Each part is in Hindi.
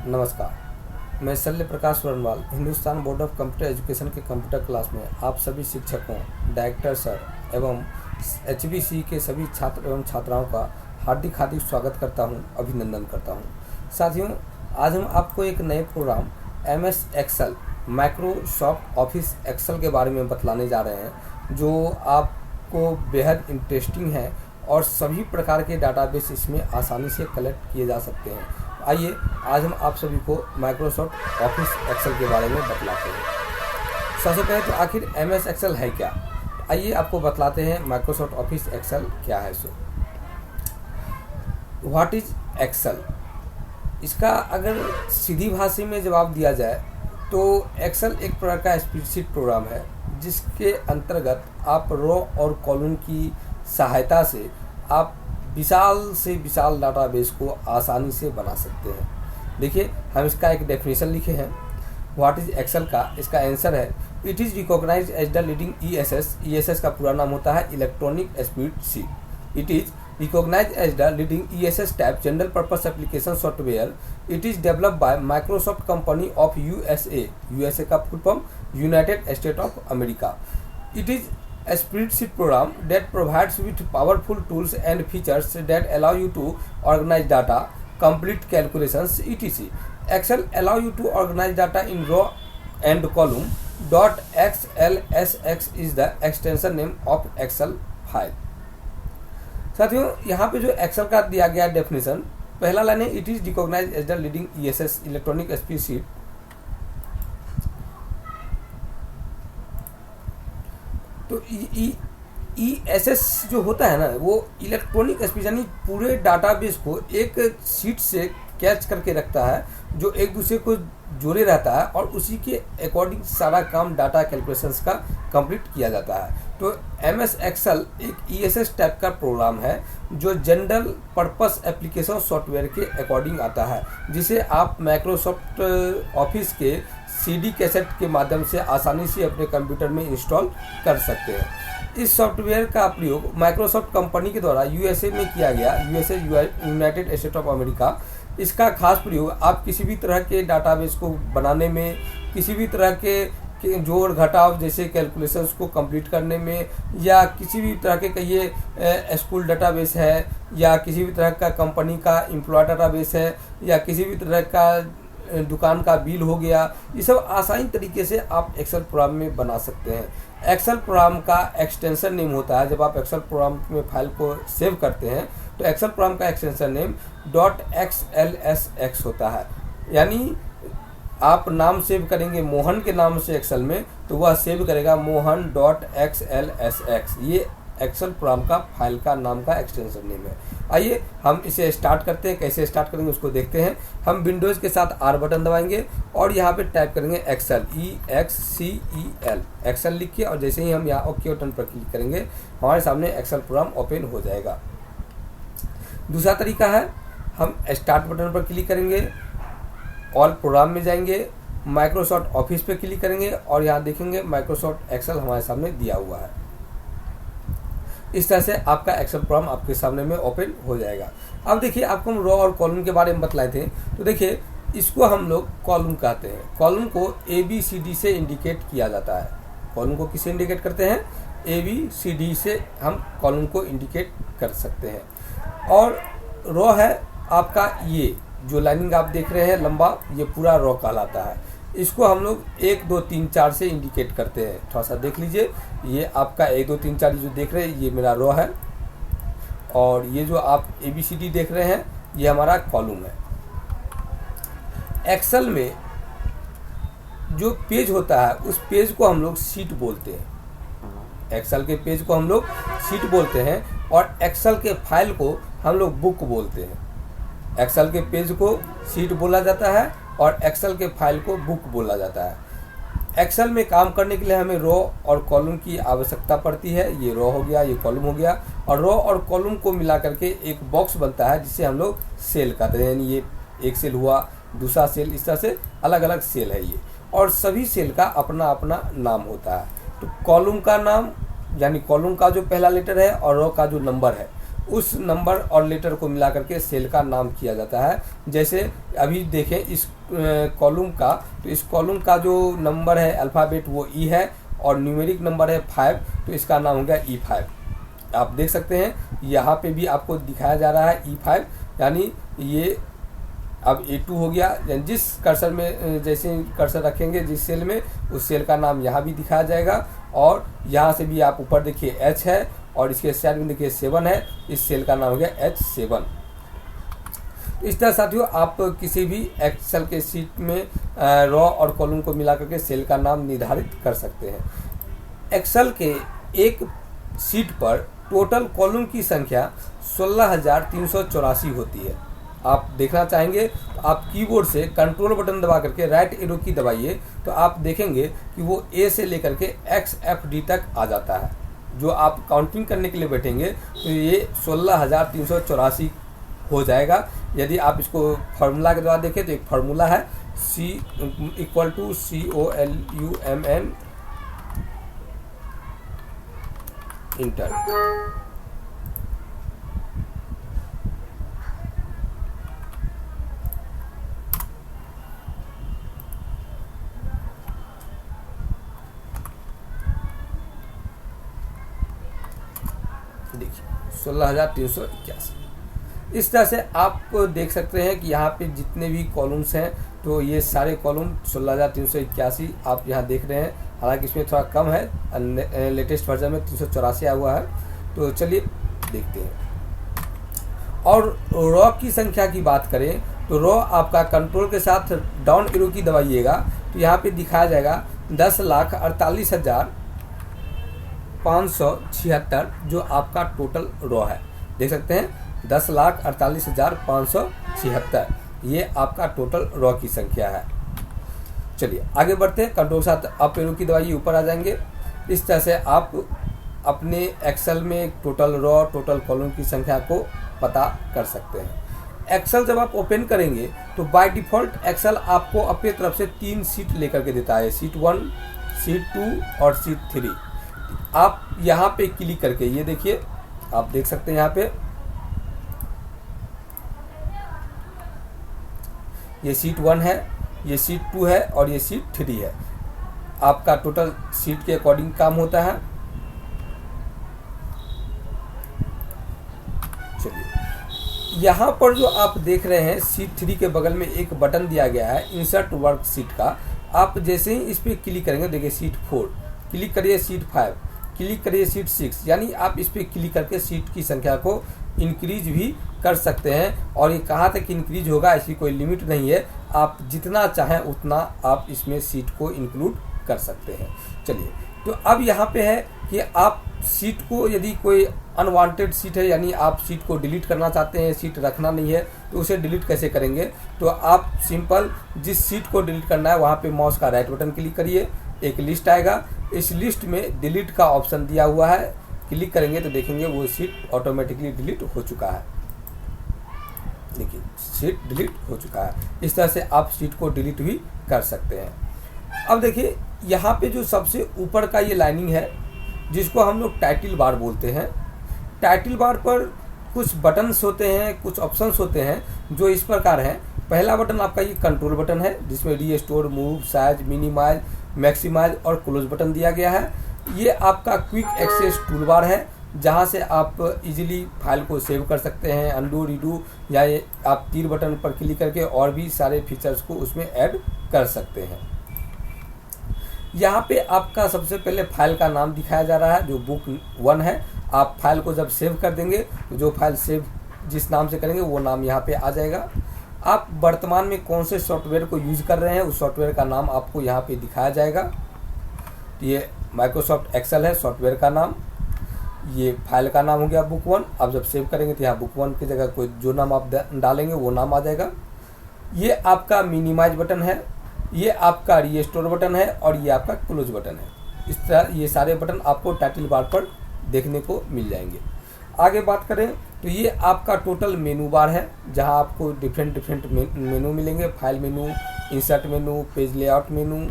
नमस्कार। मैं Shalya Prakash Varnwal Hindustan board of computer education के कंप्यूटर क्लास में आप सभी शिक्षकों, डायरेक्टर सर एवं HBC के सभी छात्र एवं छात्राओं का हार्दिक हार्दिक स्वागत करता हूं, अभिनंदन करता हूं। साथियों, आज हम आपको एक नए program MS Excel, Microsoft Office Excel के बारे में बतलाने जा रहे हैं, जो आपको बेहद इंटरेस्टिंग है और सभी प्रकार के डाटाबेस इसमें आसानी से कलेक्ट किए जा सकते हैं। आइए आज हम आप सभी को माइक्रोसॉफ्ट ऑफिस एक्सेल के बारे में बतलाते हैं। सबसे पहले तो आखिर MS एक्सेल है क्या? आइए आपको बतलाते हैं माइक्रोसॉफ्ट ऑफिस एक्सेल क्या है। So what is Excel? इसका अगर सीधी भाषा में जवाब दिया जाए तो एक्सेल एक प्रकार का स्प्रेडशीट प्रोग्राम है, जिसके अंतर्गत आप रो और कॉलम की सहायता से आप विशाल से विशाल डाटाबेस को आसानी से बना सकते हैं। देखिए, हम इसका एक डेफिनेशन लिखे हैं व्हाट इज एक्सेल का। इसका आंसर है it is recognise as the leading ESS का पूरा नाम होता है electronic spreadsheet. It is recognise as the leading ESS type general purpose application software. It is developed by Microsoft company of USA का full form United State of America. It is a spreadsheet program that provides with powerful tools and features that allow you to organize data, complete calculations, etc. Excel allow you to organize data in row and column. .xlsx is the extension name of Excel file. साथियों, यहाँ पे जो एक्सेल का दिया गया डेफिनेशन, पहला लाइन है it is recognise as the leading ESS electronic spreadsheet. तो ESS जो होता है ना, वो इलेक्ट्रॉनिक स्पेस यानी पूरे डाटाबेस को एक सीट से कैच करके रखता है, जो एक दूसरे को जोड़े रहता है और उसी के अकॉर्डिंग सारा काम डाटा कैलकुलेशंस का कंप्लीट किया जाता है। तो MS एक्सेल एक ESS टाइप का प्रोग्राम है जो जनरल पर्पस एप्लीकेशन सॉफ्टवेयर के अकॉर्डिंग आता है, जिसे आप माइक्रोसॉफ्ट ऑफिस के CD कैसेट के माध्यम से आसानी से अपने कंप्यूटर में इंस्टॉल कर सकते हैं। इस सॉफ्टवेयर का प्रयोग माइक्रोसॉफ्ट कंपनी के द्वारा USA में किया गया, यूनाइटेड स्टेट ऑफ अमेरिका। इसका खास प्रयोग आप किसी भी तरह के डाटाबेस को बनाने में, किसी भी तरह के जोड़ घटाव जैसे कैलकुलेशंस को कंप्लीट करने में, या किसी भी तरह के कहिए स्कूल डाटाबेस है, या किसी भी तरह का कंपनी का एम्प्लॉय डाटाबेस है, या किसी भी तरह का दुकान का बिल हो गया, ये सब आसानी तरीके से आप एक्सेल प्रोग्राम में बना सकते हैं। एक्सेल प्रोग्राम का एक्सटेंशन नेम होता है, जब आप एक्सेल प्रोग्राम में फाइल को सेव करते हैं तो एक्सेल प्रोग्राम का एक्सटेंशन नेम .xlsx होता है। यानी आप नाम सेव करेंगे मोहन के नाम से एक्सेल में, तो वह सेव करेगा मोहन .xlsx। ये एक्सेल प्रोग्राम का फाइल का नाम का एक्सटेंशन नेम है। आइए हम इसे स्टार्ट करते हैं। कैसे स्टार्ट करेंगे उसको देखते हैं। हम विंडोज़ के साथ R बटन दबाएंगे और यहाँ पे टाइप करेंगे एक्सेल, EXCEL, एक्सेल लिख के, और जैसे ही हम यहाँ ओके बटन पर क्लिक करेंगे हमारे सामने एक्सेल प्रोग्राम ओपन हो जाएगा। दूसरा तरीका है, हम स्टार्ट बटन पर क्लिक करेंगे, ऑल प्रोग्राम में जाएंगे, माइक्रोसॉफ्ट ऑफिस पे क्लिक करेंगे और यहाँ देखेंगे माइक्रोसॉफ्ट एक्सेल हमारे सामने दिया हुआ है। इस तरह से आपका एक्सेल प्रोग्राम आपके सामने में ओपन हो जाएगा। अब देखिए, आपको हम रो और कॉलम के बारे में बतलाए थे, तो देखिए इसको हम लोग कॉलम कहते हैं। कॉलम को ABCD से इंडिकेट किया जाता है। कॉलम को किससे इंडिकेट करते हैं? ABCD से हम कॉलम को इंडिकेट कर सकते हैं। और रो है आपका, ये जो लाइनिंग आप देख रहे हैं लंबा, ये पूरा रो कहलाता है। इसको हम लोग 1 2 3 4 से इंडिकेट करते हैं। थोड़ा सा देख लीजिए, ये आपका 1 2 3 4 जो देख रहे हैं ये मेरा रो है, और ये जो आप ABCD देख रहे हैं ये हमारा कॉलम है। एक्सेल में जो पेज होता है उस पेज को हम लोग शीट बोलते हैं। एक्सेल के पेज को हम लोग शीट बोलते हैं और एक्सेल के फाइल को हम लोग बुक बोलते हैं। एक्सेल के पेज को शीट बोला जाता है और एक्सेल के फाइल को बुक बोला जाता है। एक्सेल में काम करने के लिए हमें रो और कॉलम की आवश्यकता पड़ती है। ये रो हो गया, ये कॉलम हो गया, और रो और कॉलम को मिला करके एक बॉक्स बनता है जिसे हम लोग सेल कहते हैं। यानी ये एक सेल हुआ, दूसरा सेल, इस तरह से अलग अलग सेल है ये, और सभी सेल का अपना अपना नाम होता है। तो कॉलम का नाम, यानी कॉलम का जो पहला लेटर है, और रो का जो नंबर है उस नंबर और लेटर को मिला करके सेल का नाम किया जाता है। जैसे अभी देखें इस कॉलम का, तो इस कॉलम का जो नंबर है अल्फ़ाबेट वो ई है और न्यूमेरिक नंबर है 5, तो इसका नाम हो गया E5। आप देख सकते हैं यहाँ पे भी आपको दिखाया जा रहा है E5, यानी ये अब A2 हो गया। जिस कर्सर में जैसे कर्सर रखेंगे जिस सेल में, उस सेल का नाम यहाँ भी दिखाया जाएगा। और यहाँ से भी आप ऊपर देखिए H है और इसके साइड में देखिए 7 है, इस सेल का नाम हो गया H7। तो इस तरह साथियों आप किसी भी एक्सेल के शीट में रॉ और कॉलम को मिला करके सेल का नाम निर्धारित कर सकते हैं। एक्सेल के एक शीट पर टोटल कॉलम की संख्या 16,384 होती है। आप देखना चाहेंगे तो आप कीबोर्ड से कंट्रोल बटन दबा करके राइट एरो की दबाइए, तो आप देखेंगे कि वो ए से लेकर के XFD तक आ जाता है। जो आप काउंटिंग करने के लिए बैठेंगे तो ये 16,384 हो जाएगा। यदि आप इसको फार्मूला के द्वारा देखें तो एक फार्मूला है C = COLUMN इंटर। देखिए 16,381। इस तरह से आप देख सकते हैं कि यहाँ पे जितने भी कॉलम्स हैं तो ये सारे कॉलम 16,381 आप यहाँ देख रहे हैं। हालांकि इसमें थोड़ा कम है, लेटेस्ट वर्जन में 384 आया हुआ है। तो चलिए देखते हैं। और रॉ की संख्या की बात करें तो रॉ आपका कंट्रोल के साथ डाउन एरो की दबाइएगा तो यहाँ पे दिखाया जाएगा 10,48,576 जो आपका टोटल रॉ है। देख सकते हैं 10,48,576 ये आपका टोटल रॉ की संख्या है। चलिए आगे बढ़ते हैं। कंट्रोल के साथ अप एरो की दबाइए, ऊपर आ जाएंगे। इस तरह से आप अपने एक्सेल में टोटल रॉ टोटल कॉलम की संख्या को पता कर सकते हैं। एक्सेल जब आप ओपन करेंगे तो बाय डिफ़ॉल्ट एक्सेल आपको अपनी तरफ से 3 शीट लेकर के देता है, शीट 1, शीट 2 और शीट 3। आप यहाँ पे क्लिक करके ये देखिए, आप देख सकते हैं यहाँ पे ये शीट 1 है, ये शीट 2 है और ये शीट 3 है। आपका टोटल शीट के अकॉर्डिंग काम होता है। चलिए यहाँ पर जो आप देख रहे हैं शीट 3 के बगल में एक बटन दिया गया है इंसर्ट वर्कशीट का। आप जैसे ही इस पर क्लिक करेंगे, देखिए शीट 4, क्लिक करिए शीट 5, क्लिक करिए शीट 6, यानी आप इस पर क्लिक करके शीट की संख्या को इंक्रीज भी कर सकते हैं। और ये कहाँ तक इंक्रीज होगा इसकी कोई लिमिट नहीं है, आप जितना चाहें उतना आप इसमें शीट को इंक्लूड कर सकते हैं। चलिए तो अब यहाँ पे है कि आप शीट को, यदि कोई अनवांटेड शीट है यानी आप शीट को डिलीट करना चाहते हैं, शीट रखना नहीं है, तो उसे डिलीट कैसे करेंगे। तो आप सिंपल जिस शीट को डिलीट करना है वहाँ पे माउस का राइट बटन क्लिक करिए, एक लिस्ट आएगा, इस लिस्ट में डिलीट का ऑप्शन दिया हुआ है, क्लिक करेंगे तो देखेंगे वो शीट ऑटोमेटिकली डिलीट हो चुका है। देखिए शीट डिलीट हो चुका है। इस तरह से आप शीट को डिलीट भी कर सकते हैं। अब देखिए यहाँ पे जो सबसे ऊपर का ये लाइनिंग है जिसको हम लोग टाइटल बार बोलते हैं। टाइटल बार पर कुछ बटन्स होते हैं, कुछ ऑप्शंस होते हैं जो इस प्रकार हैं। पहला बटन आपका ये कंट्रोल बटन है जिसमें restore, move, size, minimize, maximize और क्लोज बटन दिया गया है। ये आपका क्विक एक्सेस टूल बार है जहाँ से आप इजीली फाइल को सेव कर सकते हैं, अंडू, रीडू, या आप तीर बटन पर क्लिक करके और भी सारे फीचर्स को उसमें ऐड कर सकते हैं। यहाँ पे आपका सबसे पहले फाइल का नाम दिखाया जा रहा है जो बुक 1 है। आप फाइल को जब सेव कर देंगे तो जो फाइल सेव जिस नाम से करेंगे वो नाम यहाँ पे आ जाएगा। आप वर्तमान में कौन से सॉफ्टवेयर को यूज़ कर रहे हैं उस सॉफ्टवेयर का नाम आपको यहाँ पे दिखाया जाएगा। तो ये माइक्रोसॉफ्ट एक्सेल है सॉफ्टवेयर का नाम, ये फाइल का नाम हो गया बुक 1। आप जब सेव करेंगे तो यहाँ बुक 1 की जगह कोई जो नाम आप डालेंगे वो नाम आ जाएगा। ये आपका मिनिमाइज बटन है, ये आपका रीस्टोर बटन है और ये आपका क्लोज बटन है। इस तरह ये सारे बटन आपको टाइटल बार पर देखने को मिल जाएंगे। आगे बात करें तो ये आपका टोटल मेनू बार है जहां आपको डिफरेंट मेनू मिलेंगे। फाइल मेनू, इंसर्ट मेनू, पेज लेआउट मेनू,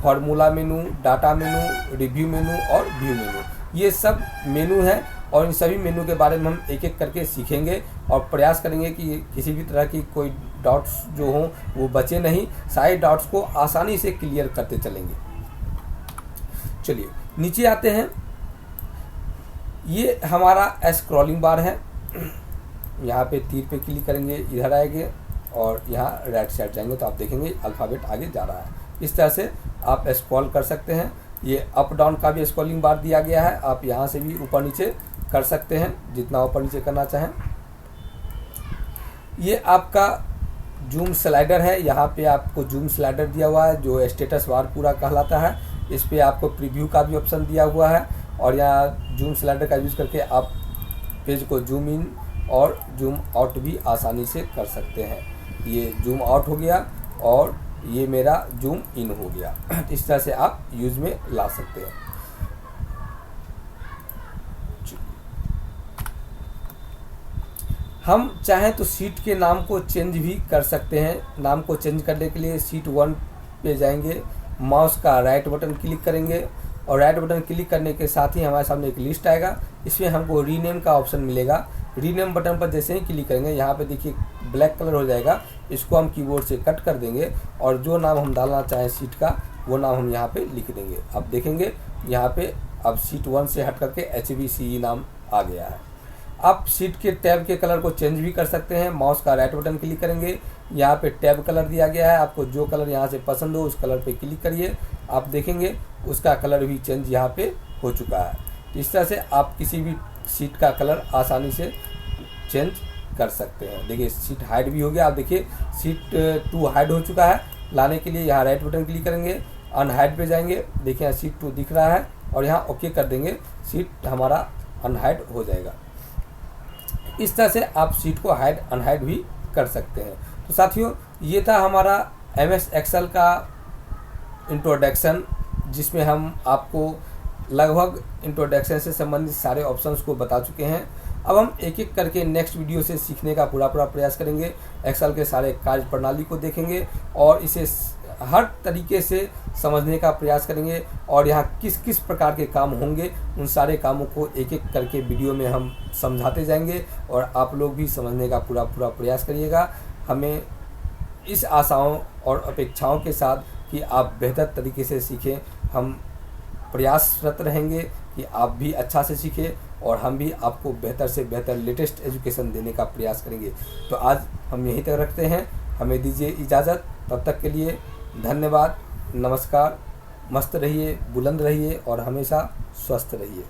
फार्मूला मेनू, डाटा मेनू, रिव्यू मेनू और व्यू मेनू, ये सब मेनू है और इन सभी मेनू के बारे में हम एक एक करके सीखेंगे और प्रयास करेंगे कि किसी भी तरह की कोई डाउट्स जो हों वो बचे नहीं, सारे डाउट्स को आसानी से क्लियर करते चलेंगे। चलिए नीचे आते हैं। ये हमारा स्क्रॉलिंग बार है, यहाँ पे तीर पे क्लिक करेंगे, इधर आएंगे और यहाँ राइट साइड जाएंगे तो आप देखेंगे अल्फ़ाबेट आगे जा रहा है। इस तरह से आप स्क्रॉल कर सकते हैं। ये अप डाउन का भी स्क्रॉलिंग बार दिया गया है, आप यहाँ से भी ऊपर नीचे कर सकते हैं जितना ऊपर नीचे करना चाहें। ये आपका जूम स्लाइडर है, यहाँ पे आपको जूम स्लाइडर दिया हुआ है जो स्टेटस बार पूरा कहलाता है। इस पे आपको प्रीव्यू का भी ऑप्शन दिया हुआ है और यहाँ जूम स्लाइडर का यूज़ करके आप पेज को जूम इन और जूम आउट भी आसानी से कर सकते हैं। ये जूम आउट हो गया और ये मेरा जूम इन हो गया। इस तरह से आप यूज़ में ला सकते हैं। हम चाहें तो सीट के नाम को चेंज भी कर सकते हैं। नाम को चेंज करने के लिए सीट 1 पे जाएंगे, माउस का राइट बटन क्लिक करेंगे और राइट बटन क्लिक करने के साथ ही हमारे सामने एक लिस्ट आएगा। इसमें हमको रीनेम का ऑप्शन मिलेगा। रीनेम बटन पर जैसे ही क्लिक करेंगे यहाँ पे देखिए ब्लैक कलर हो जाएगा, इसको हम कीबोर्ड से कट कर देंगे और जो नाम हम डालना चाहें सीट का वो नाम हम यहाँ पे लिख देंगे। अब देखेंगे यहाँ पे अब सीट 1 से हट करके HBCE नाम आ गया है। आप सीट के टैब के कलर को चेंज भी कर सकते हैं। माउस का राइट बटन क्लिक करेंगे, यहाँ पे टैब कलर दिया गया है, आपको जो कलर यहाँ से पसंद हो उस कलर पे क्लिक करिए, आप देखेंगे उसका कलर भी चेंज यहाँ पे हो चुका है। इस तरह से आप किसी भी सीट का कलर आसानी से चेंज कर सकते हैं। देखिए सीट हाइड भी हो गया, आप देखिए सीट 2 हाइड हो चुका है। लाने के लिए यहाँ राइट बटन क्लिक करेंगे, अनहाइड पे जाएंगे, देखिए यहाँ सीट 2 दिख रहा है और यहाँ ओके कर देंगे, सीट हमारा अनहाइड हो जाएगा। इस तरह से आप सीट को हाइड अनहाइड भी कर सकते हैं। तो साथियों ये था हमारा MS एक्सेल का इंट्रोडक्शन, जिसमें हम आपको लगभग इंट्रोडक्शन से संबंधित सारे ऑप्शंस को बता चुके हैं। अब हम एक एक करके नेक्स्ट वीडियो से सीखने का पूरा प्रयास करेंगे। एक्सेल के सारे कार्य प्रणाली को देखेंगे और इसे हर तरीके से समझने का प्रयास करेंगे और यहाँ किस किस प्रकार के काम होंगे उन सारे कामों को एक एक करके वीडियो में हम समझाते जाएंगे और आप लोग भी समझने का पूरा प्रयास करिएगा। हमें इस आशाओं और अपेक्षाओं के साथ कि आप बेहतर तरीके से सीखें, हम प्रयासरत रहेंगे कि आप भी अच्छा से सीखें और हम भी आपको बेहतर से बेहतर लेटेस्ट एजुकेशन देने का प्रयास करेंगे। तो आज हम यहीं तक रखते हैं, हमें दीजिए इजाज़त। तब तक के लिए धन्यवाद, नमस्कार। मस्त रहिए, बुलंद रहिए और हमेशा स्वस्थ रहिए।